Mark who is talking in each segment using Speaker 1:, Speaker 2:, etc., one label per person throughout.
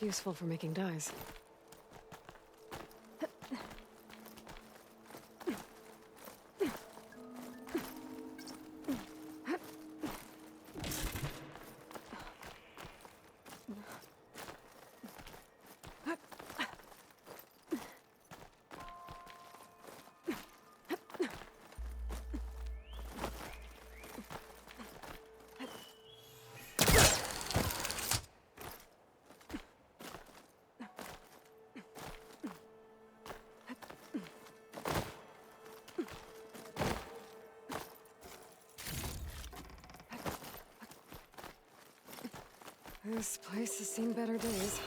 Speaker 1: Useful for making dyes. This place has seen better days.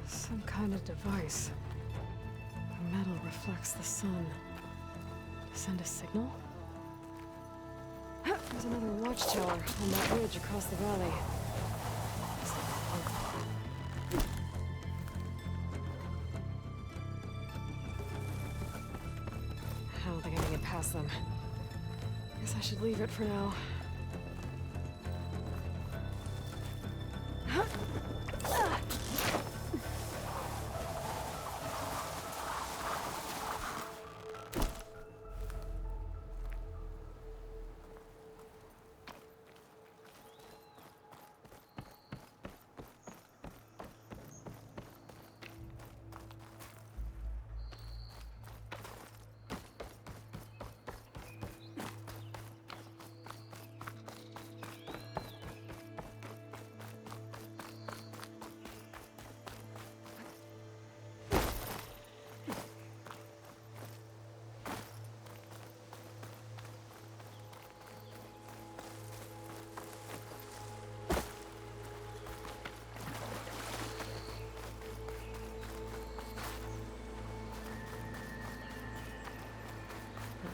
Speaker 1: Some kind of device. The metal reflects the sun. To send a signal? There's another watchtower on that ridge across the valley. I don't think I can get past them. Guess I should leave it for now.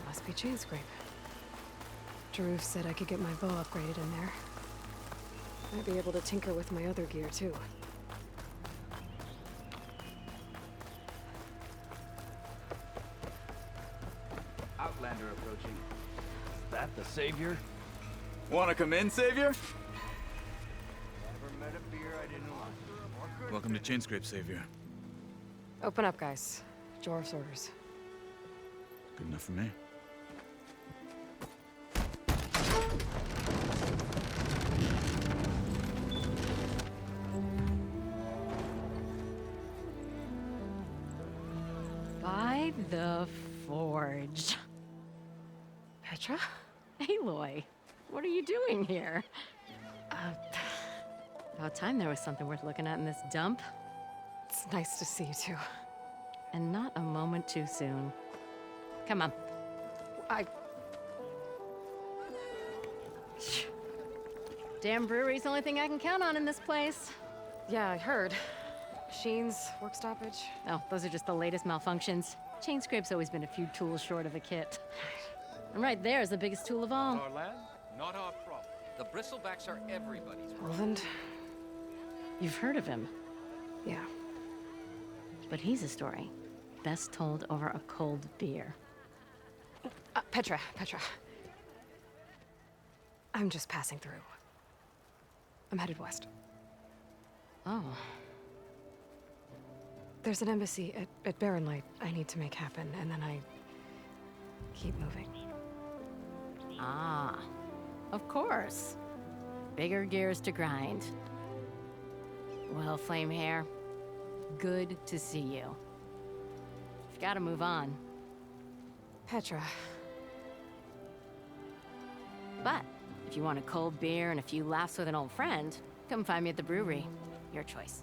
Speaker 1: Must be Chainscrape. Jaruf said I could get my bow upgraded in there. Might be able to tinker with my other gear, too.
Speaker 2: Outlander approaching. Is that the Savior?
Speaker 3: Wanna come in, Savior?
Speaker 2: Never met a beer I didn't like.
Speaker 3: Welcome to Chainscrape, Savior.
Speaker 1: Open up, guys. Jaruf's orders.
Speaker 3: Good enough for me.
Speaker 4: By the Forge.
Speaker 1: Petra?
Speaker 4: Aloy, what are you doing here? About time there was something worth looking at in this dump.
Speaker 1: It's nice to see you, too.
Speaker 4: And not a moment too soon. Come on. Damn brewery's the only thing I can count on in this place.
Speaker 1: Yeah, I heard. Machines, work stoppage.
Speaker 4: Oh, those are just the latest malfunctions. Chainscrape's always been a few tools short of a kit. And right there is the biggest tool of all.
Speaker 5: Our land, not our problem. The bristlebacks are everybody's problem.
Speaker 1: Roland?
Speaker 4: You've heard of him,
Speaker 1: Yeah.
Speaker 4: but he's a story best told over a cold beer.
Speaker 1: Petra. I'm just passing through. I'm headed west.
Speaker 4: Oh,
Speaker 1: There's an embassy at Barren Light I need to make happen, and then I keep moving.
Speaker 4: Ah, of course. Bigger gears to grind. Well, Flamehair, good to see you. You've got to move on.
Speaker 1: Petra.
Speaker 4: But if you want a cold beer and a few laughs with an old friend, come find me at the brewery. Your choice.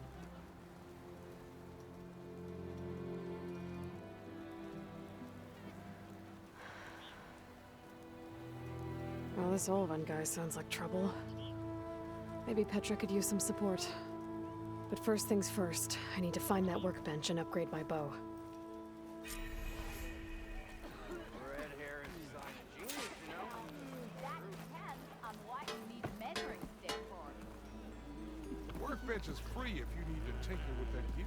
Speaker 1: Well, this Olvan guy sounds like trouble. Maybe Petra could use some support. But first things first, I need to find that workbench and upgrade my bow.
Speaker 2: Red hair is a sign of genius, you know?
Speaker 6: That depends on what you need a measuring stick for.
Speaker 7: Workbench is free if you need to tinker with that gear.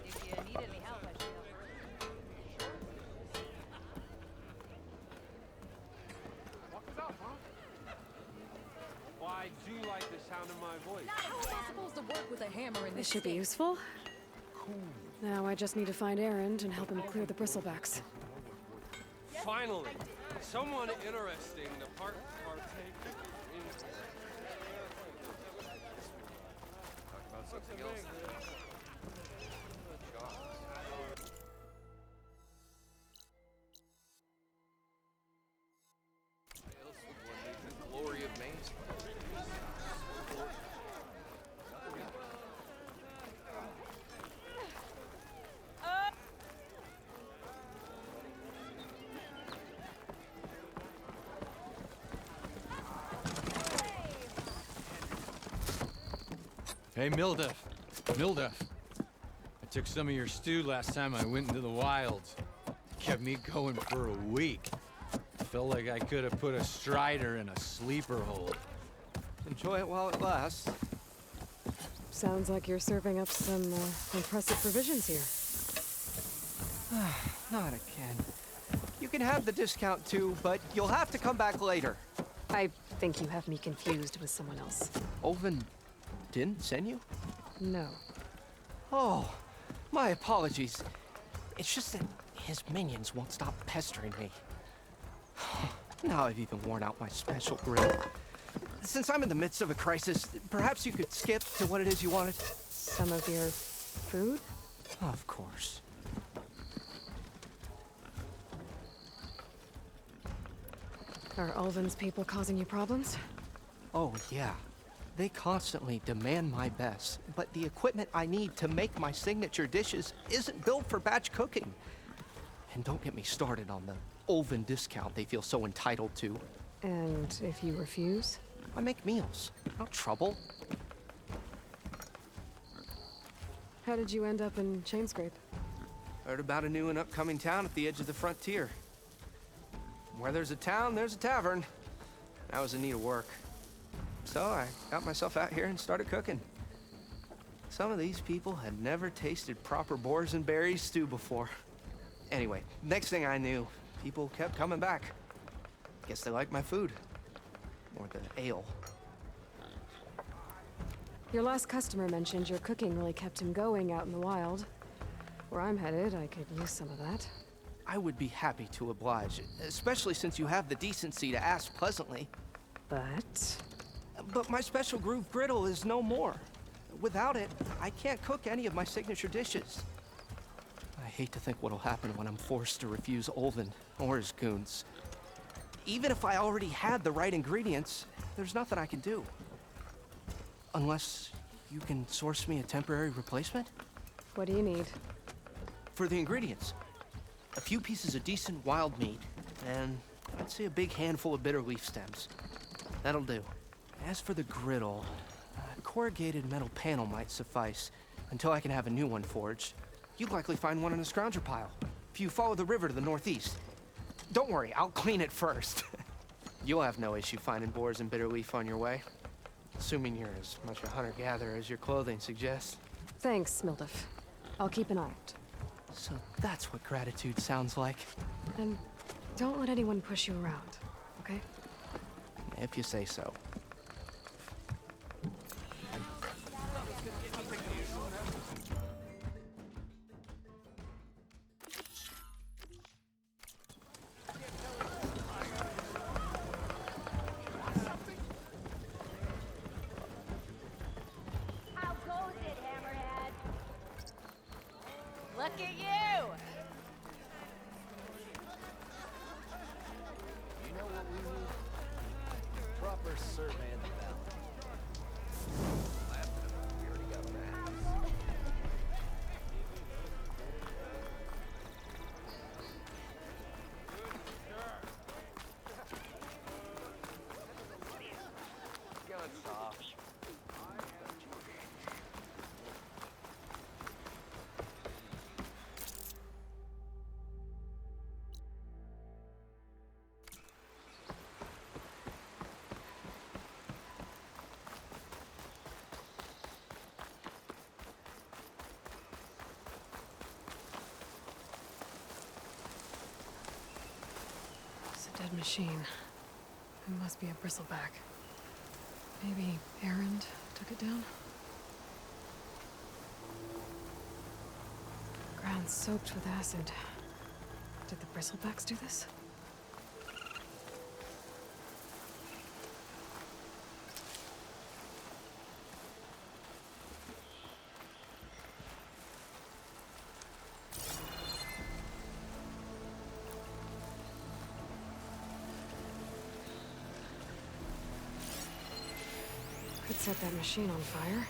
Speaker 6: If you need any help, I should help.
Speaker 7: What is up, huh?
Speaker 8: Well, I do like the sound of my voice.
Speaker 6: How am I supposed to work with a hammer in
Speaker 1: This
Speaker 6: this
Speaker 1: should be
Speaker 6: thing?
Speaker 1: useful. Now I just need to find Erend and help him clear the bristlebacks.
Speaker 8: Finally, someone interesting to partake in.
Speaker 5: Talk about something else. Else would one need the glory of Main Street?
Speaker 9: Hey, Mildef. Mildef. I took some of your stew last time I went into the wilds. Kept me going for a week. Felt like I could have put a strider in a sleeper hold.
Speaker 2: Enjoy it while it lasts.
Speaker 1: Sounds like you're serving up some impressive provisions here.
Speaker 2: Not again. You can have the discount too, but you'll have to come back later.
Speaker 1: I think you have me confused with someone else.
Speaker 2: Olvan didn't send you?
Speaker 1: No.
Speaker 2: Oh, my apologies. It's just that his minions won't stop pestering me. Now I've even worn out my special grill. Since I'm in the midst of a crisis, perhaps you could skip to what it is you wanted?
Speaker 1: Some of your food?
Speaker 2: Of course.
Speaker 1: Are Ulvan's people causing you problems?
Speaker 2: Oh, yeah. They constantly demand my best, but the equipment I need to make my signature dishes isn't built for batch cooking. And don't get me started on the Ulvan discount they feel so entitled to.
Speaker 1: And if you refuse?
Speaker 2: I make meals, no trouble.
Speaker 1: How did you end up in Chainscrape?
Speaker 2: Heard about a new and upcoming town at the edge of the frontier. Where there's a town, there's a tavern. I was in need of work. So I got myself out here and started cooking. Some of these people had never tasted proper boars and berries stew before. Anyway, next thing I knew, people kept coming back. Guess they liked my food. Or the ale.
Speaker 1: Your last customer mentioned your cooking really kept him going out in the wild. Where I'm headed, I could use some of that.
Speaker 2: I would be happy to oblige, especially since you have the decency to ask pleasantly.
Speaker 1: But...
Speaker 2: But my special groove griddle is no more. Without it, I can't cook any of my signature dishes. I hate to think what'll happen when I'm forced to refuse Olvin or his goons. Even if I already had the right ingredients, there's nothing I can do. Unless you can source me a temporary replacement?
Speaker 1: What do you need?
Speaker 2: For the ingredients, a few pieces of decent wild meat, and I'd say a big handful of bitter leaf stems. That'll do. As for the griddle, a corrugated metal panel might suffice until I can have a new one forged. You'd likely find one in a scrounger pile if you follow the river to the northeast. Don't worry, I'll clean it first. You'll have no issue finding boars and bitter leaf on your way, assuming you're as much a hunter-gatherer as your clothing suggests.
Speaker 1: Thanks, Mildef. I'll keep an eye out.
Speaker 2: So that's what gratitude sounds like.
Speaker 1: And don't let anyone push you around, okay?
Speaker 2: If you say so.
Speaker 6: How goes it, Hammerhead?
Speaker 4: Look at you!
Speaker 5: You know what we need? Proper survey of the valley. We already got that. Gun soft.
Speaker 1: It's a dead machine. It must be a bristleback. Maybe Erend took it down? Ground soaked with acid. Did the bristlebacks do this? Could set that machine on fire.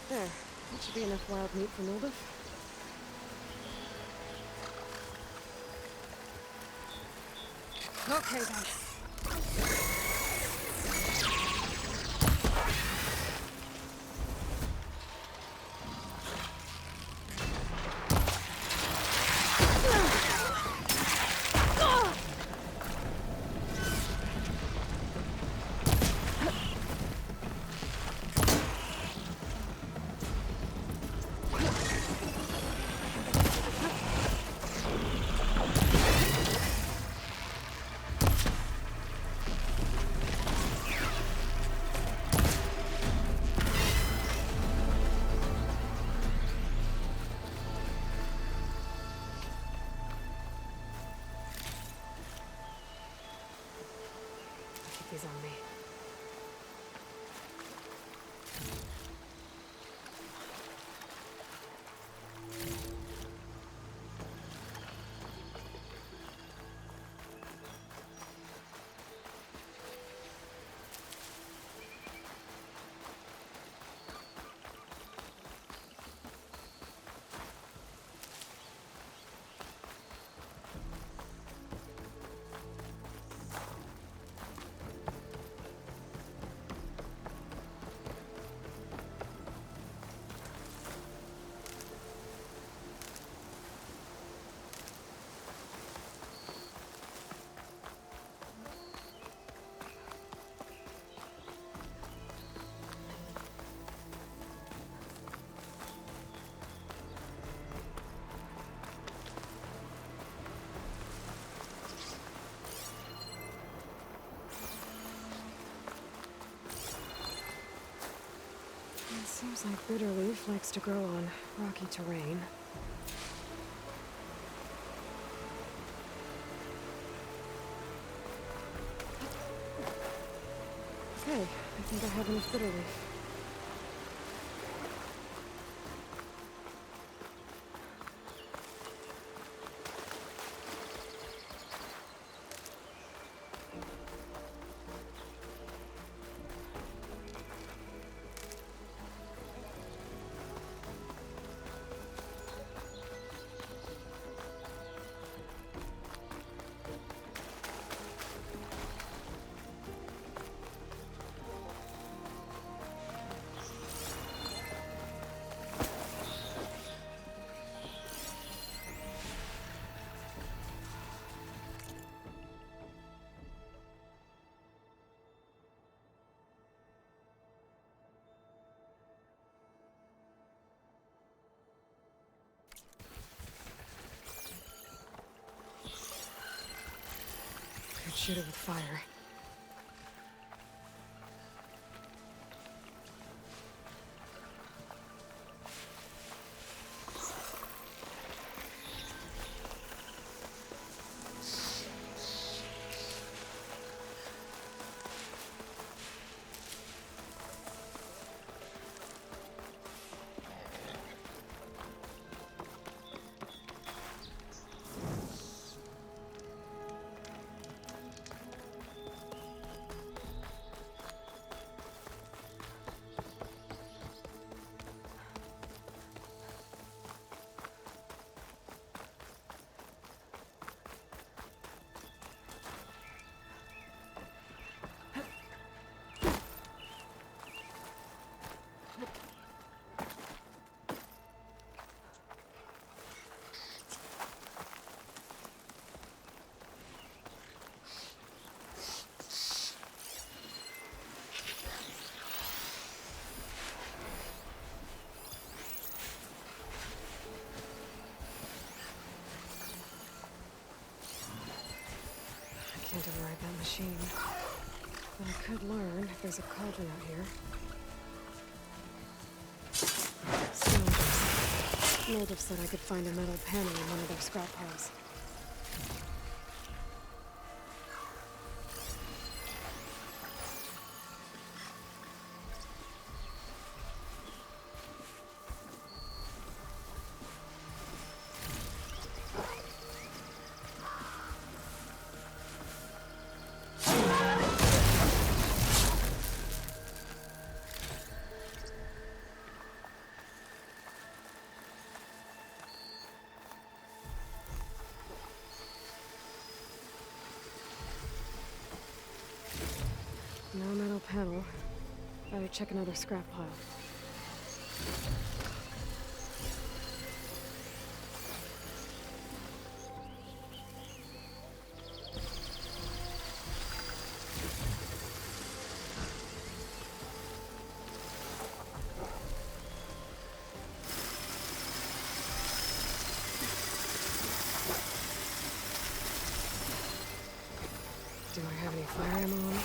Speaker 1: There. That should be enough wild meat for Mildef. Okay, guys. eyes on me. It seems like Bitterleaf likes to grow on rocky terrain. Okay, I think I have enough Bitterleaf. Could shoot it with fire. I can't override that machine. But I could learn if there's a cauldron out here. Scavengers. Moldov said I could find a metal panel in one of their scrap piles. No metal panel. Better check another scrap pile. Do I have any fire ammo on it?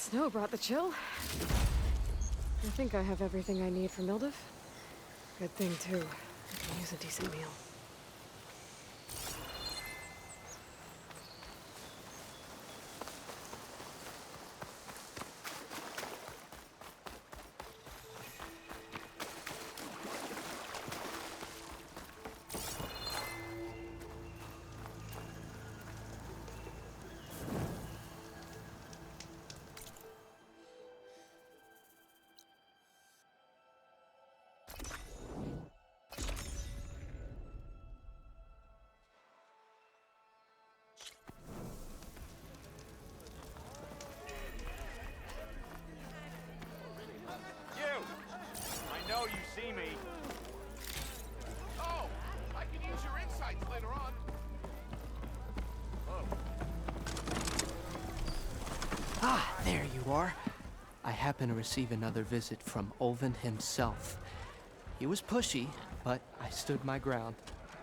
Speaker 1: snow brought the chill. I think I have everything I need for Mildev. Good thing, too. I can use a decent meal.
Speaker 5: know you see me.
Speaker 7: Oh, I can use your insights later on.
Speaker 2: Ah, there you are. I happen to receive another visit from Olvin himself. He was pushy, but I stood my ground.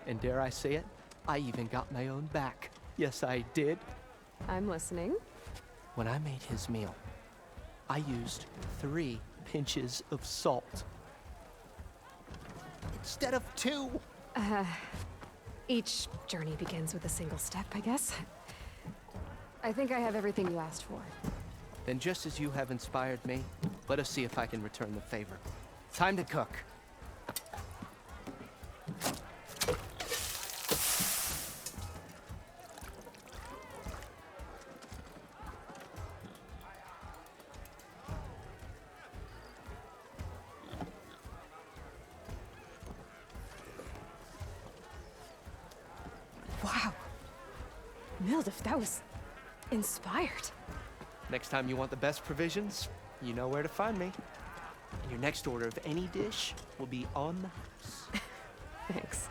Speaker 2: And dare I say it, I even got my own back. Yes, I did.
Speaker 1: I'm listening.
Speaker 2: When I made his meal, I used 3 pinches of salt. Instead of 2.
Speaker 1: Each journey begins with a single step, I guess. I think I have everything you asked for.
Speaker 2: Then just as you have inspired me, let us see if I can return the favor. Time to cook.
Speaker 1: Wow. Mildev, that was inspired.
Speaker 2: Next time you want the best provisions, you know where to find me. And your next order of any dish will be on the house.
Speaker 1: Thanks.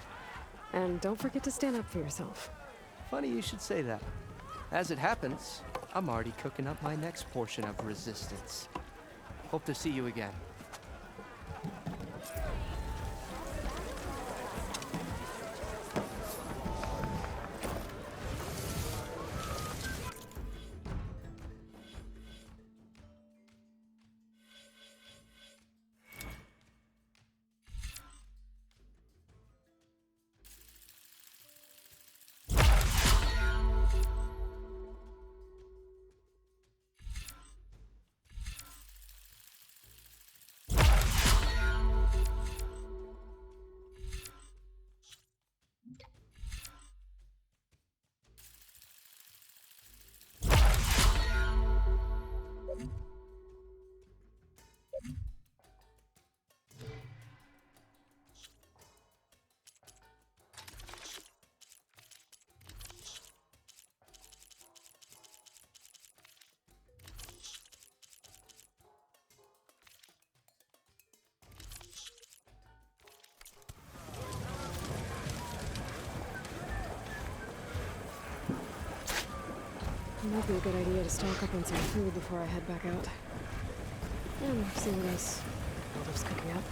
Speaker 1: And don't forget to stand up for yourself.
Speaker 2: Funny you should say that. As it happens, I'm already cooking up my next portion of resistance. Hope to see you again.
Speaker 1: It might be a good idea to stock up on some food before I head back out. And see what else Mildev's cooking up.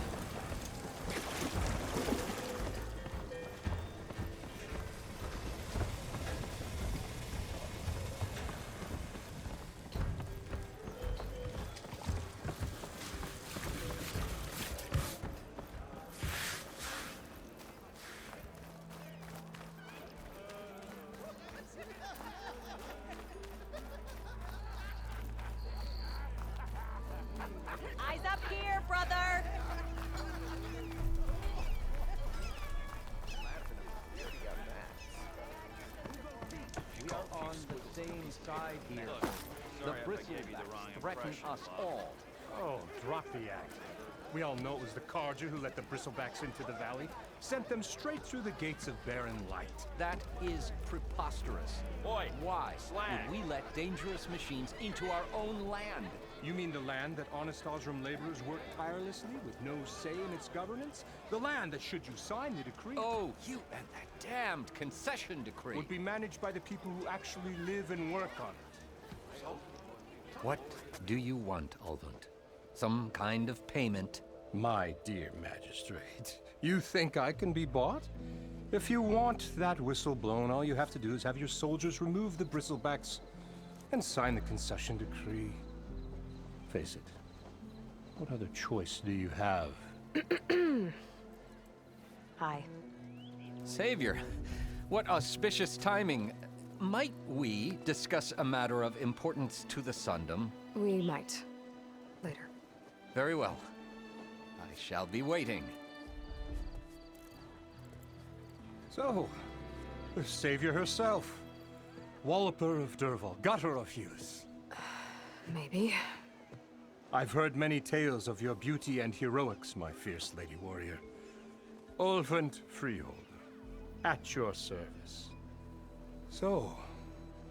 Speaker 6: Eyes up here, brother!
Speaker 5: We are on the same side here. The Bristlebacks threaten us all.
Speaker 10: Oh, drop the act. We all know it was the Carja who let the Bristlebacks into the valley, sent them straight through the gates of Barren Light.
Speaker 5: That is preposterous.
Speaker 8: Oi,
Speaker 5: Why
Speaker 8: Slag.
Speaker 5: would we let dangerous machines into our own land?
Speaker 10: You mean the land that honest Osram laborers work tirelessly with no say in its governance? The land that, should you sign the decree,
Speaker 5: Oh, you and that damned concession decree.
Speaker 10: would be managed by the people who actually live and work on it.
Speaker 5: What do you want, Ulvund? Some kind of payment?
Speaker 10: My dear magistrate, you think I can be bought? If you want that whistle blown, all you have to do is have your soldiers remove the Bristlebacks and sign the concession decree. Face it. What other choice do you have?
Speaker 1: Hi.
Speaker 11: Savior, what auspicious timing. Might we discuss a matter of importance to the Sundom?
Speaker 1: We might. Later.
Speaker 11: Very well. I shall be waiting.
Speaker 10: So, the Savior herself. Walloper of Derval, gutter of youth.
Speaker 1: Maybe.
Speaker 10: I've heard many tales of your beauty and heroics, my fierce lady warrior. Ulfund Freeholder, at your service. So,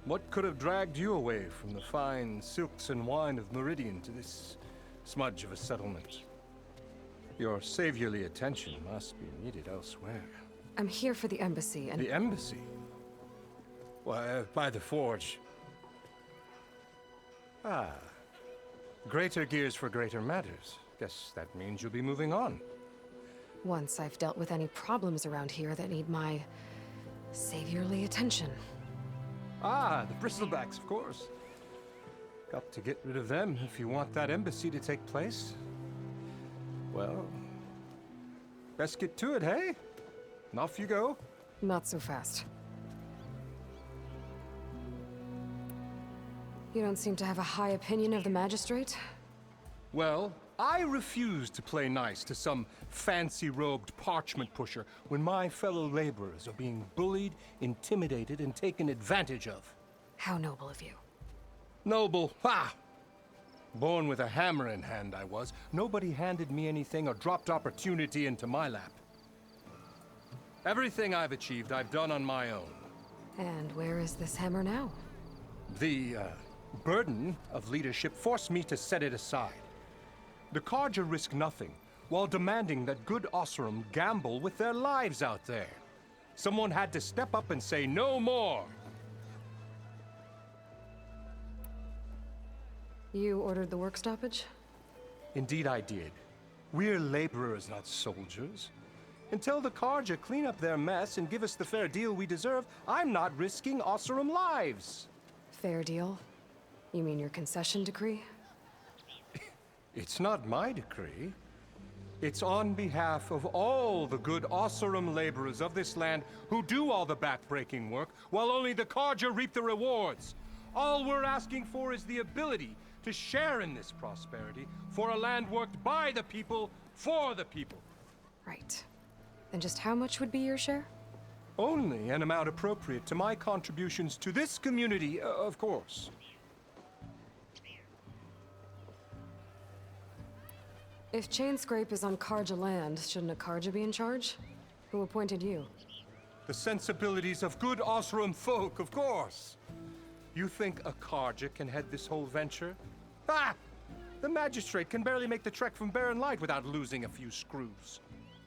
Speaker 10: what could have dragged you away from the fine silks and wine of Meridian to this smudge of a settlement? Your saviorly attention must be needed elsewhere.
Speaker 1: I'm here for the embassy and...
Speaker 10: The embassy? Why, by the forge. Ah. Greater gears for greater matters. Guess that means you'll be moving on.
Speaker 1: Once I've dealt with any problems around here that need my saviorly attention.
Speaker 10: Ah, the bristlebacks, of course. Got to get rid of them if you want that embassy to take place. Well, best get to it, hey? And off you go.
Speaker 1: Not so fast. You don't seem to have a high opinion of the magistrate?
Speaker 10: Well, I refuse to play nice to some fancy-robed parchment pusher when my fellow laborers are being bullied, intimidated, and taken advantage of.
Speaker 1: How noble of you.
Speaker 10: Noble, ha! Born with a hammer in hand, I was. Nobody handed me anything or dropped opportunity into my lap. Everything I've achieved, I've done on my own.
Speaker 1: And where is this hammer now?
Speaker 10: The, burden of leadership forced me to set it aside. The Carja risk nothing, while demanding that good Osseram gamble with their lives out there. Someone had to step up and say no more.
Speaker 1: You ordered the work stoppage?
Speaker 10: Indeed I did. We're laborers, not soldiers. Until the Carja clean up their mess and give us the fair deal we deserve, I'm not risking Osseram lives.
Speaker 1: Fair deal? You mean your concession decree?
Speaker 10: It's not my decree. It's on behalf of all the good Osseram laborers of this land who do all the back-breaking work, while only the Carja reap the rewards. All we're asking for is the ability to share in this prosperity for a land worked by the people, for the people.
Speaker 1: Right. Then just how much would be your share?
Speaker 10: Only an amount appropriate to my contributions to this community, of course.
Speaker 1: If Chainscrape is on Carja land, shouldn't a Carja be in charge? Who appointed you?
Speaker 10: The sensibilities of good Osseram folk, of course. You think a Carja can head this whole venture? Ah! The magistrate can barely make the trek from Barren Light without losing a few screws.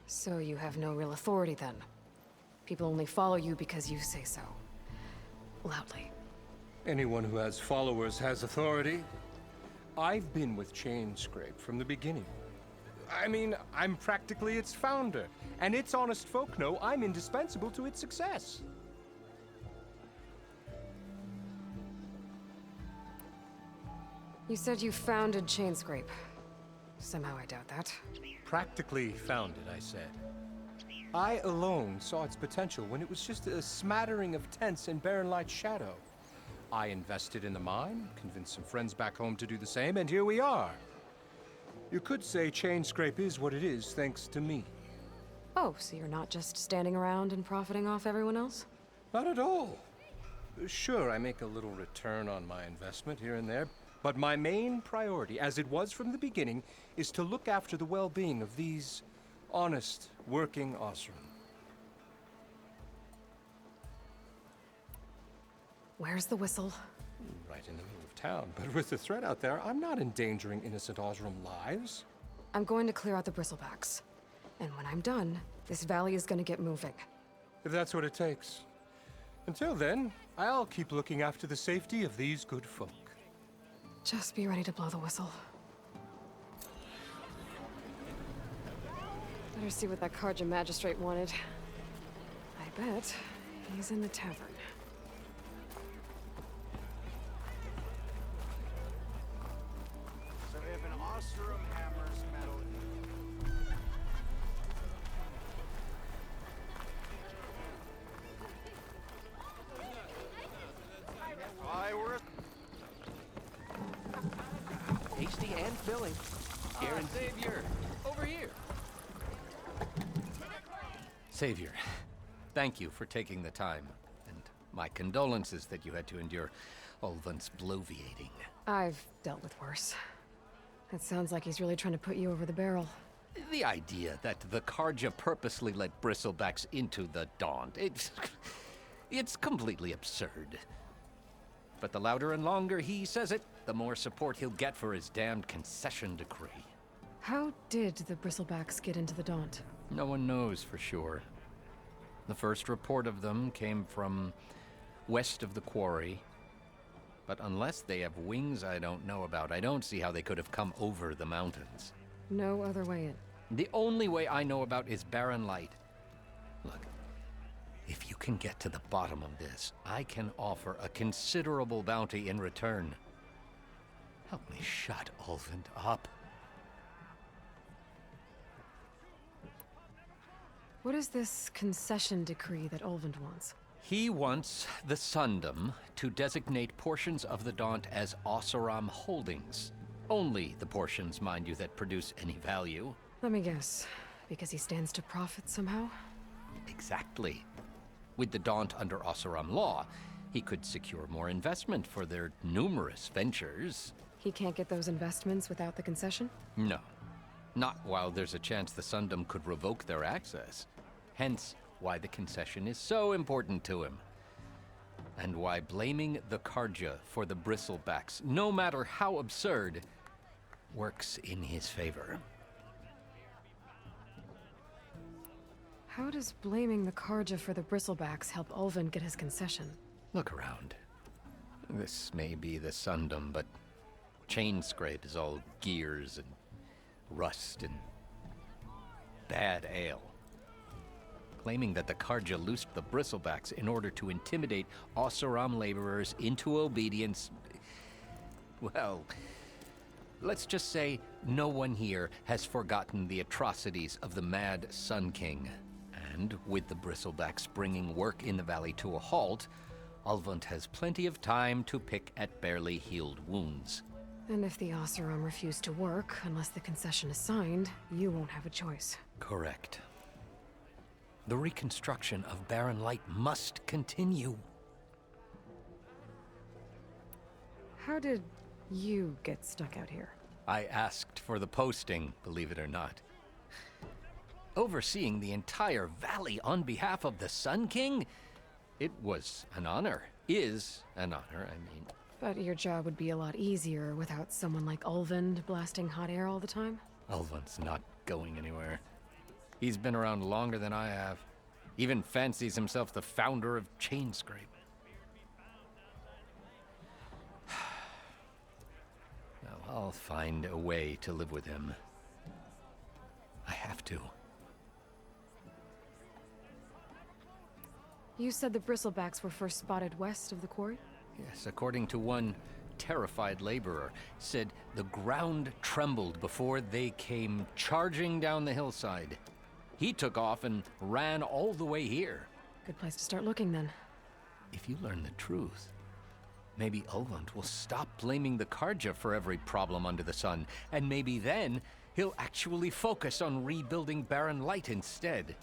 Speaker 1: So you have no real authority then? People only follow you because you say so. Loudly.
Speaker 10: Anyone who has followers has authority. I've been with Chainscrape from the beginning. I mean, I'm practically its founder, and its honest folk know I'm indispensable to its success.
Speaker 1: You said you founded Chainscrape. Somehow I doubt that.
Speaker 10: Practically founded, I said. I alone saw its potential when it was just a smattering of tents in Barren Light's shadow. I invested in the mine, convinced some friends back home to do the same, and here we are. You could say Chainscrape is what it is thanks to me.
Speaker 1: Oh, so you're not just standing around and profiting off everyone else?
Speaker 10: Not at all. Sure, I make a little return on my investment here and there, but my main priority, as it was from the beginning, is to look after the well-being of these honest, working Osseram.
Speaker 1: Where's the whistle?
Speaker 10: Right in the middle of town, but with the threat out there, I'm not endangering innocent Osseram lives.
Speaker 1: I'm going to clear out the bristlebacks. And when I'm done, this valley is gonna get moving.
Speaker 10: If that's what it takes. Until then, I'll keep looking after the safety of these good folk.
Speaker 1: Just be ready to blow the whistle. Better see what that Carja magistrate wanted. I bet he's in the tavern.
Speaker 5: So
Speaker 2: tasty and filling. Guaranteed.
Speaker 11: Savior, over here. Savior, thank you for taking the time, and my condolences that you had to endure Ulvund's bloviating.
Speaker 1: I've dealt with worse. It sounds like he's really trying to put you over the barrel.
Speaker 11: The idea that the Karja purposely let bristlebacks into the Daunt, it's completely absurd. But the louder and longer he says it, the more support he'll get for his damned concession decree.
Speaker 1: How did the Bristlebacks get into the Daunt?
Speaker 11: No one knows for sure. The first report of them came from west of the quarry. But unless they have wings I don't know about, I don't see how they could have come over the mountains.
Speaker 1: No other way in.
Speaker 11: The only way I know about is Barren Light. Look, if you can get to the bottom of this, I can offer a considerable bounty in return. Help me shut Ulvund up.
Speaker 1: What is this concession decree that Ulvund wants?
Speaker 11: He wants the Sundom to designate portions of the Daunt as Oseram holdings. Only the portions, mind you, that produce any value.
Speaker 1: Let me guess. Because he stands to profit somehow?
Speaker 11: Exactly. With the Daunt under Oseram law, he could secure more investment for their numerous ventures.
Speaker 1: He can't get those investments without the concession?
Speaker 11: No. Not while there's a chance the Sundom could revoke their access. Hence, why the concession is so important to him. And why blaming the Karja for the Bristlebacks, no matter how absurd, works in his favor.
Speaker 1: How does blaming the Karja for the Bristlebacks help Ulvund get his concession?
Speaker 11: Look around. This may be the Sundom, but Chainscrape is all gears and rust and bad ale. Claiming that the Karja loosed the Bristlebacks in order to intimidate Oseram laborers into obedience. Well, let's just say no one here has forgotten the atrocities of the Mad Sun King. And with the Bristlebacks bringing work in the valley to a halt, Ulvund has plenty of time to pick at barely healed wounds.
Speaker 1: And if the Oseram refuse to work, unless the concession is signed, you won't have a choice.
Speaker 11: Correct. The reconstruction of Barren Light must continue.
Speaker 1: How did you get stuck out here?
Speaker 11: I asked for the posting, believe it or not. Overseeing the entire valley on behalf of the Sun King? It was an honor. Is an honor, I mean.
Speaker 1: But your job would be a lot easier without someone like Ulvund blasting hot air all the time?
Speaker 11: Ulvund's not going anywhere. He's been around longer than I have. Even fancies himself the founder of Chainscrape. Well, I'll find a way to live with him. I have to.
Speaker 1: You said the Bristlebacks were first spotted west of the quarry?
Speaker 11: Yes, according to one terrified laborer, said the ground trembled before they came charging down the hillside. He took off and ran all the way here.
Speaker 1: Good place to start looking, then.
Speaker 11: If you learn the truth, maybe Ulvund will stop blaming the Karja for every problem under the sun, and maybe then he'll actually focus on rebuilding Barren Light instead.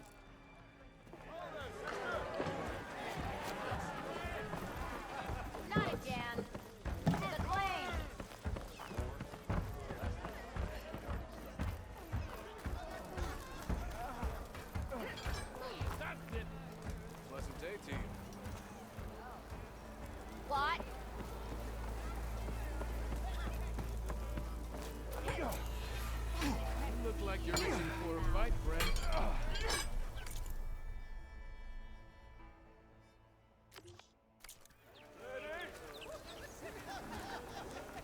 Speaker 6: Not again. The flame.
Speaker 5: Pleasant day to you.
Speaker 6: What?
Speaker 7: You look like you're itching for a fight, friend.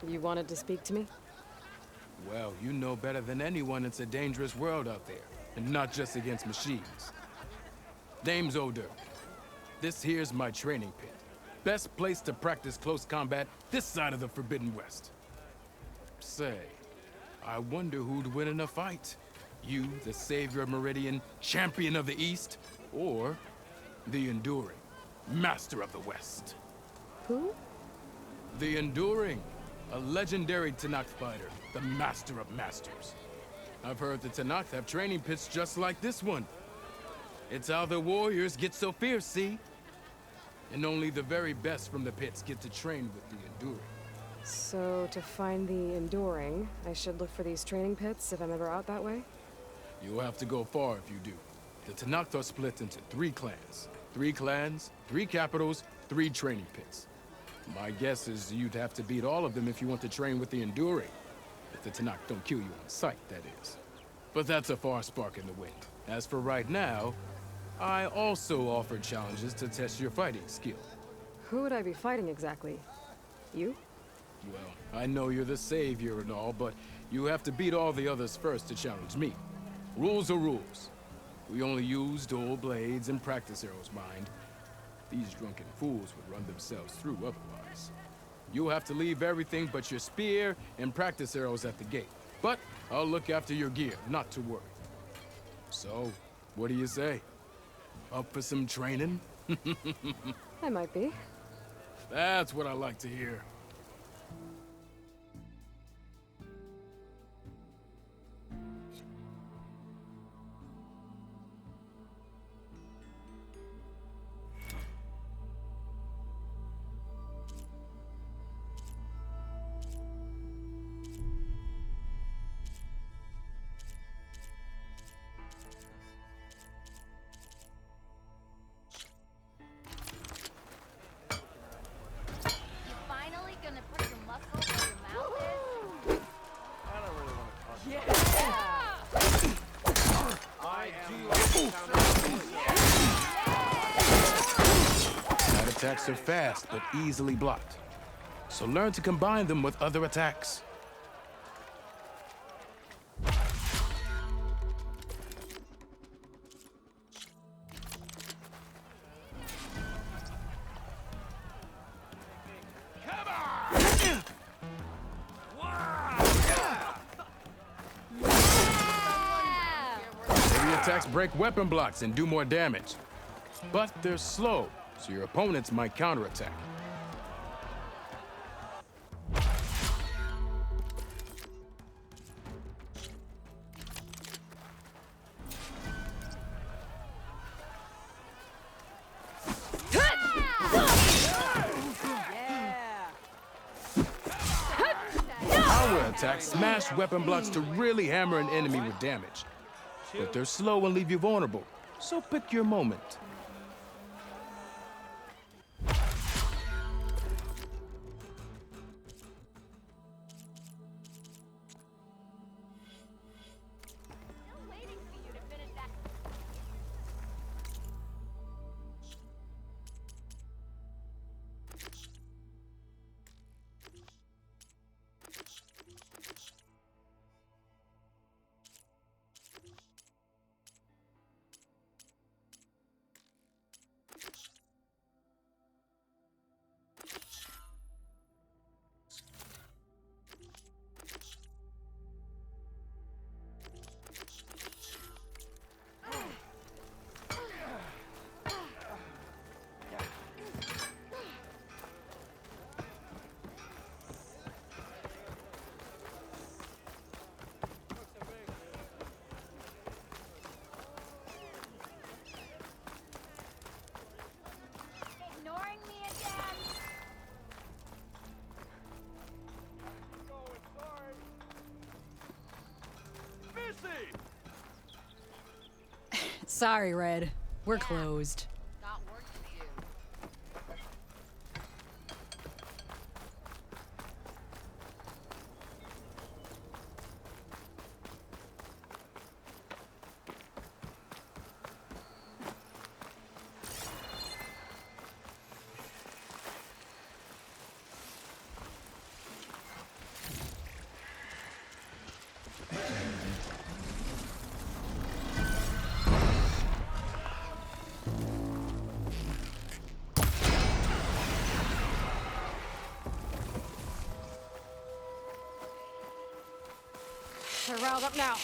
Speaker 1: You wanted to speak to me?
Speaker 7: Well, you know better than anyone it's a dangerous world out there, and not just against machines. Name's Odur. This here's my training pit. Best place to practice close combat this side of the Forbidden West. Say, I wonder who'd win in a fight. You, the savior of Meridian, champion of the East, or the Enduring, master of the West.
Speaker 1: Who?
Speaker 7: The Enduring. A legendary Tanakh fighter, the master of masters. I've heard the Tanakh have training pits just like this one. It's how the warriors get so fierce, see? And only the very best from the pits get to train with the Enduring.
Speaker 1: So, to find the Enduring, I should look for these training pits if I'm ever out that way?
Speaker 7: You'll have to go far if you do. The Tanakh are split into 3 clans. 3 clans, 3 capitals, 3 training pits. My guess is you'd have to beat all of them if you want to train with the Enduring. If the Tanakh don't kill you on sight, that is. But that's a far spark in the wind. As for right now, I also offer challenges to test your fighting skill.
Speaker 1: Who would I be fighting exactly? You?
Speaker 7: Well, I know you're the savior and all, but you have to beat all the others first to challenge me. Rules are rules. We only use dual blades and practice arrows, mind. These drunken fools would run themselves through otherwise. You'll have to leave everything but your spear and practice arrows at the gate. But I'll look after your gear, not to worry. So, what do you say? Up for some training?
Speaker 1: I might be.
Speaker 7: That's what I like to hear.
Speaker 6: Finally gonna put your muscles where your mouth is?
Speaker 5: I don't really want to talk
Speaker 8: I do like the sound of my voice.
Speaker 7: Night attacks are fast, but easily blocked. So learn to combine them with other attacks. Heavy attacks break weapon blocks and do more damage. But they're slow, so your opponents might counterattack. Power attacks smash weapon blocks to really hammer an enemy with damage. But they're slow and leave you vulnerable, so pick your moment.
Speaker 6: Still waiting for you to finish that. Ignoring me again?
Speaker 12: Sorry, Red. We're closed.
Speaker 6: Got work to do.
Speaker 1: They're riled up now.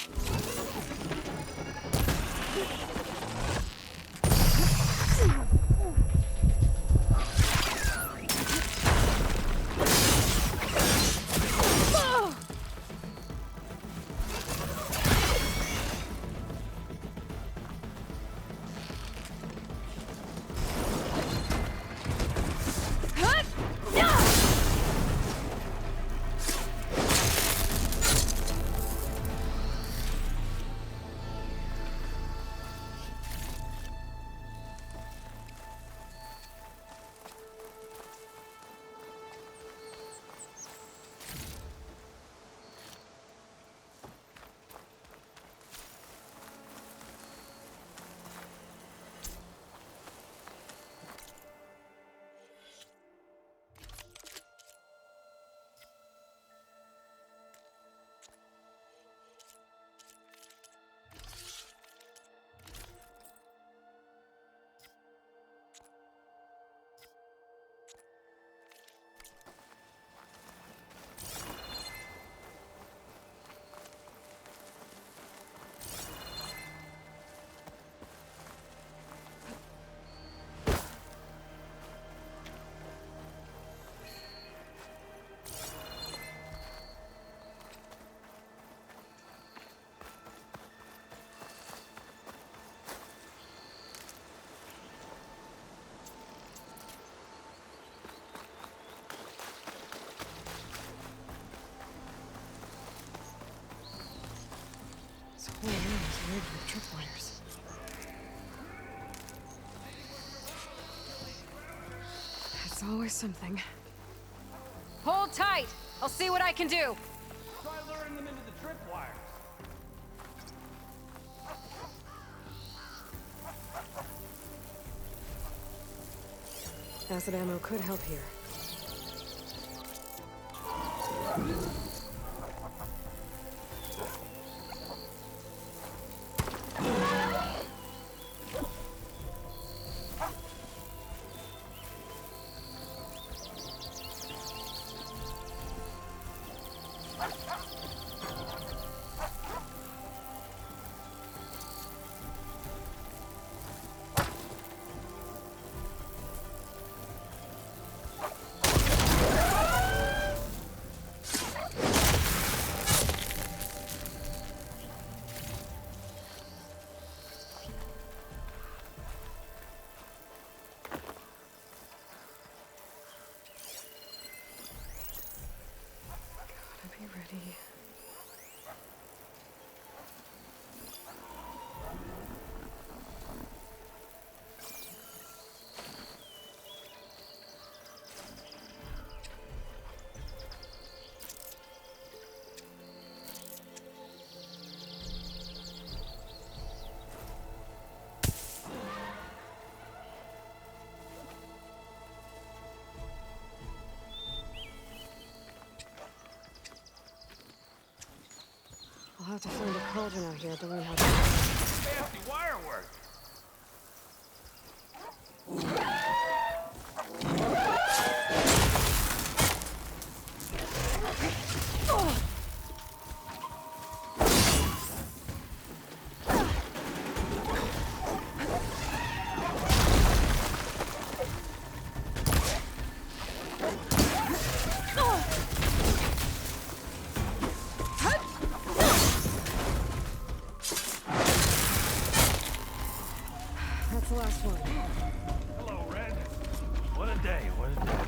Speaker 1: Tripwires. It's always something.
Speaker 12: Hold tight! I'll see what I can do!
Speaker 8: Try luring them into the tripwires.
Speaker 1: Acid ammo could help here. Be ready. I'll have to find a cauldron out here to learn how to...
Speaker 8: Fancy wire work.
Speaker 1: That's the last one.
Speaker 8: Hello, Red. What a day, what a day.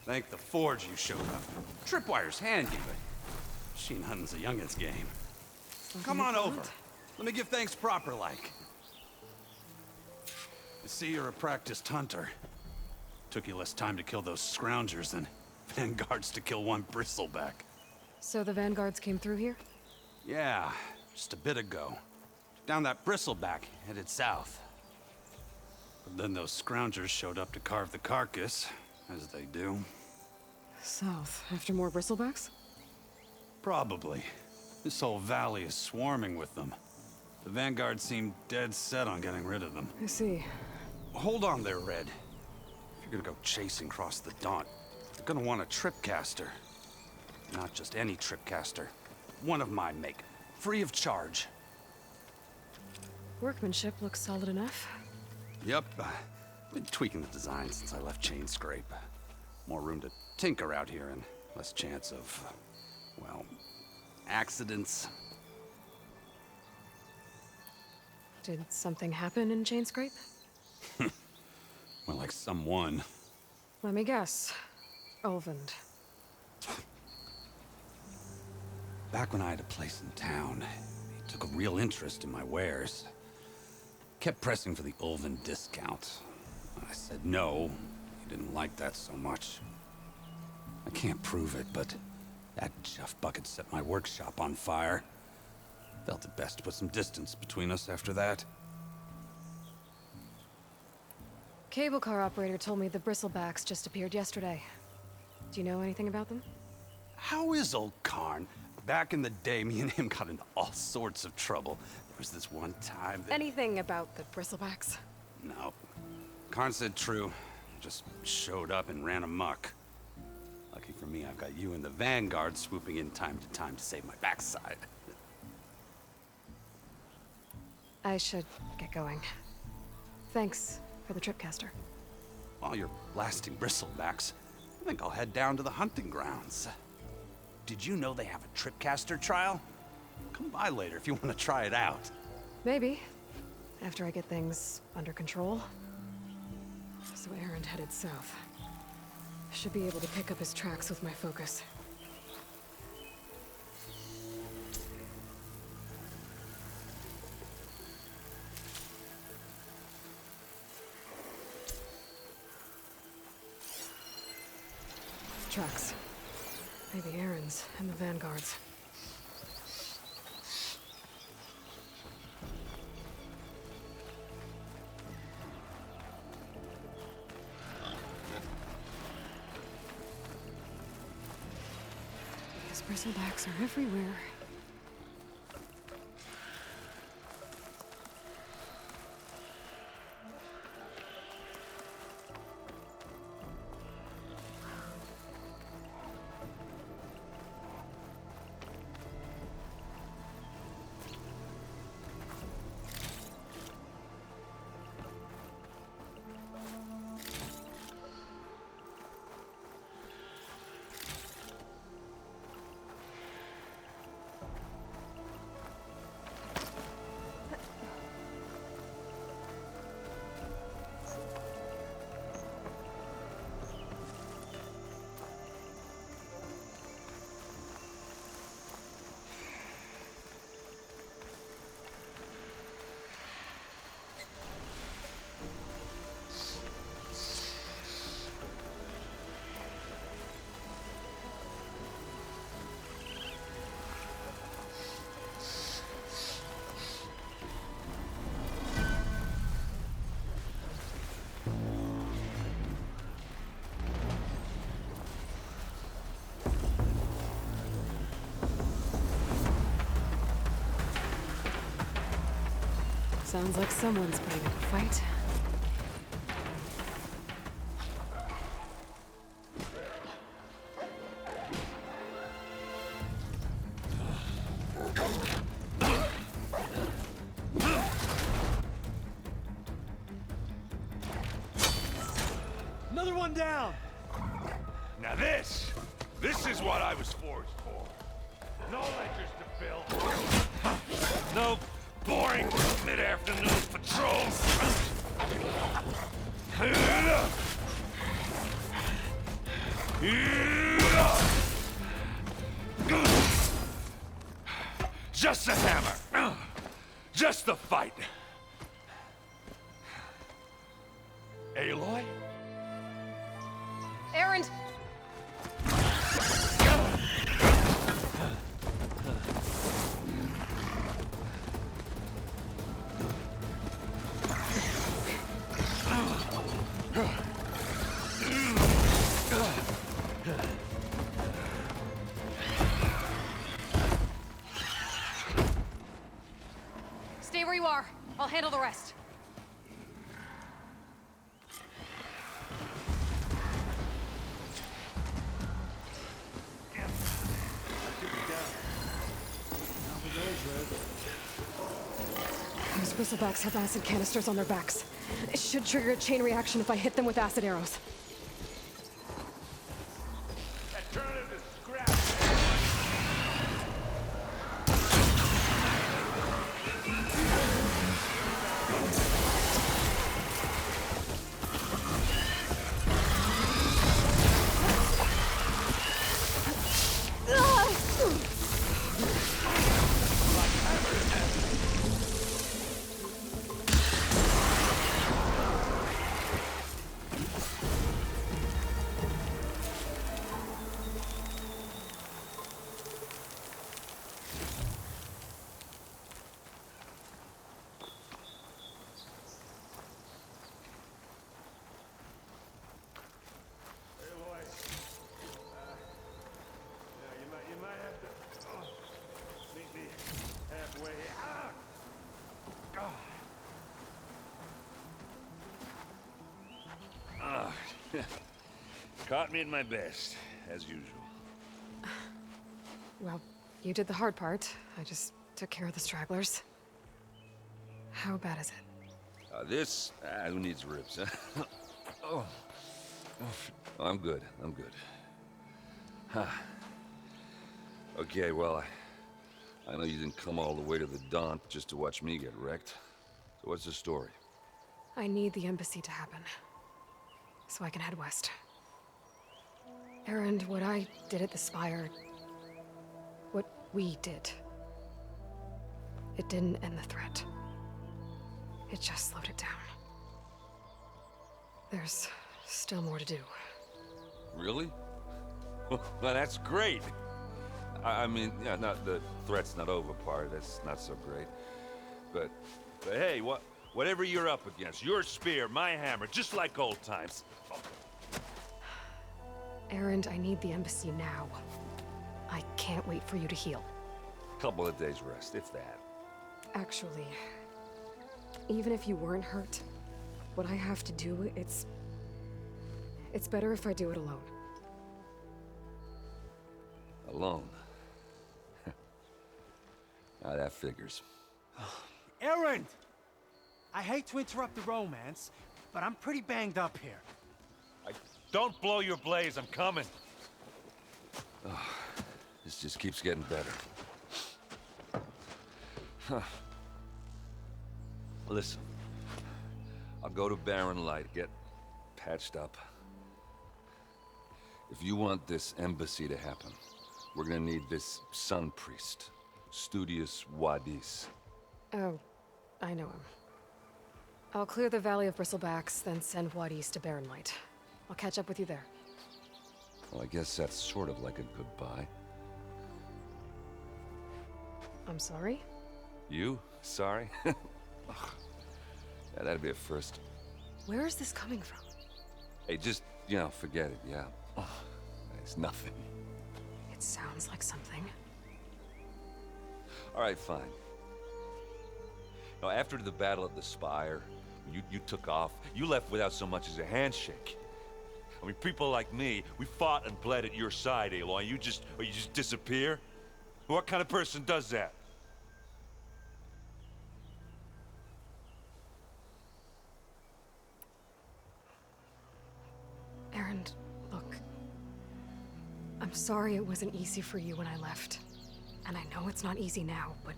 Speaker 13: Thank the Forge you showed up. Tripwire's handy, but machine hunting's a youngin's game. Come on over. Let me give thanks proper like. I see you're a practiced hunter. Took you less time to kill those scroungers than vanguards to kill one bristleback.
Speaker 1: So the vanguards came through here?
Speaker 13: Yeah, just a bit ago. Down that bristleback, headed south. But then those scroungers showed up to carve the carcass, as they do.
Speaker 1: South, after more bristlebacks?
Speaker 13: Probably. This whole valley is swarming with them. The Vanguard seemed dead set on getting rid of them.
Speaker 1: I see.
Speaker 13: Hold on there, Red. If you're gonna go chasing across the Daunt, you're gonna want a tripcaster. Not just any tripcaster. One of my make. Free of charge.
Speaker 1: Workmanship looks solid enough.
Speaker 13: Yep. Been tweaking the design since I left Chainscrape. More room to tinker out here and less chance of, well, accidents.
Speaker 1: Did something happen in Chainscrape?
Speaker 13: Well, like someone.
Speaker 1: Let me guess. Ulvund.
Speaker 13: Back when I had a place in town, he took a real interest in my wares. Kept pressing for the Ulvund discount. I said no. He didn't like that so much. I can't prove it, but that Jeff Bucket set my workshop on fire. Felt it best to put some distance between us after that.
Speaker 1: Cable car operator told me the bristlebacks just appeared yesterday. Do you know anything about them?
Speaker 13: How is old Karn? Back in the day, me and him got into all sorts of trouble. There was this one time that...
Speaker 1: Anything about the bristlebacks?
Speaker 13: No. Karn said true. Just showed up and ran amok. Lucky for me, I've got you and the Vanguard swooping in time to save my backside.
Speaker 1: I should get going. Thanks for the tripcaster.
Speaker 13: While you're blasting bristlebacks, I think I'll head down to the hunting grounds. Did you know they have a tripcaster trial? Come by later if you want to try it out.
Speaker 1: Maybe. After I get things under control. So Erend headed south. Should be able to pick up his tracks with my focus. tracks. Maybe Aaron's and the Vanguard's. These bristlebacks are everywhere. Sounds like someone's putting up a fight.
Speaker 14: Another one down!
Speaker 15: Now this is what I was forged for. No ledgers to fill. No boring mid-afternoon patrols. Just a hammer. Just the fight. Aloy?
Speaker 12: Aaron! Stay where you are. I'll handle the rest.
Speaker 1: Those bristlebacks have acid canisters on their backs. It should trigger a chain reaction if I hit them with acid arrows.
Speaker 15: Caught me at my best, as usual.
Speaker 1: Well, you did the hard part. I just took care of the stragglers. How bad is it?
Speaker 15: Who needs ribs, huh? Oh. I'm good, I'm good. Huh. Okay, well, I know you didn't come all the way to the Daunt just to watch me get wrecked. So what's the story?
Speaker 1: I need the embassy to happen, so I can head west. Aaron, what I did at the Spire, what we did, it didn't end the threat. It just slowed it down. There's still more to do.
Speaker 15: Really? Well, that's great. I mean, yeah, not the threat's not over part. That's not so great. But hey, whatever you're up against, your spear, my hammer, just like old times.
Speaker 1: Erend, I need the embassy now. I can't wait for you to heal.
Speaker 15: Couple of days rest, if that.
Speaker 1: Actually, even if you weren't hurt, what I have to do, it's better if I do it alone.
Speaker 15: Alone? Now that figures.
Speaker 14: Erend! I hate to interrupt the romance, but I'm pretty banged up here.
Speaker 15: Don't blow your blaze, I'm coming. Oh, this just keeps getting better. Huh. Listen, I'll go to Barren Light, get patched up. If you want this embassy to happen, we're gonna need this sun priest, Studius Wadis.
Speaker 1: Oh, I know him. I'll clear the Valley of Bristlebacks, then send Wadis to Barren Light. I'll catch up with you there.
Speaker 15: Well, I guess that's sort of like a goodbye.
Speaker 1: I'm sorry?
Speaker 15: You? Sorry? Ugh. Yeah, that'd be a first.
Speaker 1: Where is this coming from?
Speaker 15: Hey, just, you know, forget it, yeah. Ugh. It's nothing.
Speaker 1: It sounds like something.
Speaker 15: All right, fine. Now, after the Battle of the Spire, you took off, you left without so much as a handshake. I mean, people like me, we fought and bled at your side, Aloy. You just disappear? What kind of person does that?
Speaker 1: Erend, look. I'm sorry it wasn't easy for you when I left. And I know it's not easy now, but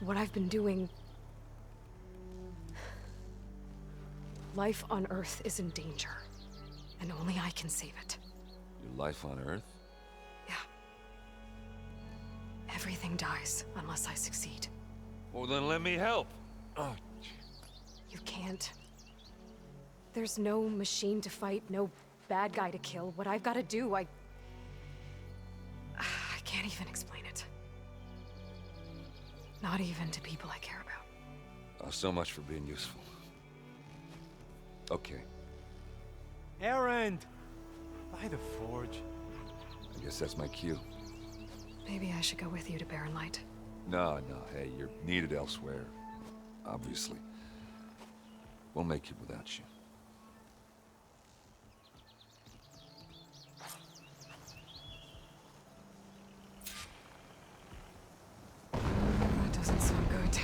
Speaker 1: what I've been doing... Life on Earth is in danger. And only I can save it.
Speaker 15: Your life on Earth?
Speaker 1: Yeah. Everything dies unless I succeed.
Speaker 15: Well, then let me help. Oh.
Speaker 1: You can't. There's no machine to fight, no bad guy to kill. What I've got to do, I can't even explain it. Not even to people I care about.
Speaker 15: Oh, so much for being useful. Okay.
Speaker 14: Erend! By the forge.
Speaker 15: I guess that's my cue.
Speaker 1: Maybe I should go with you to Barren Light.
Speaker 15: No, hey, you're needed elsewhere. Obviously. We'll make it without you.
Speaker 1: That doesn't sound good.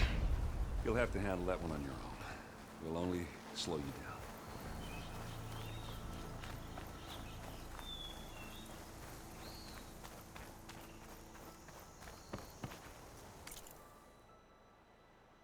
Speaker 15: You'll have to handle that one on your own. We'll only slow you down.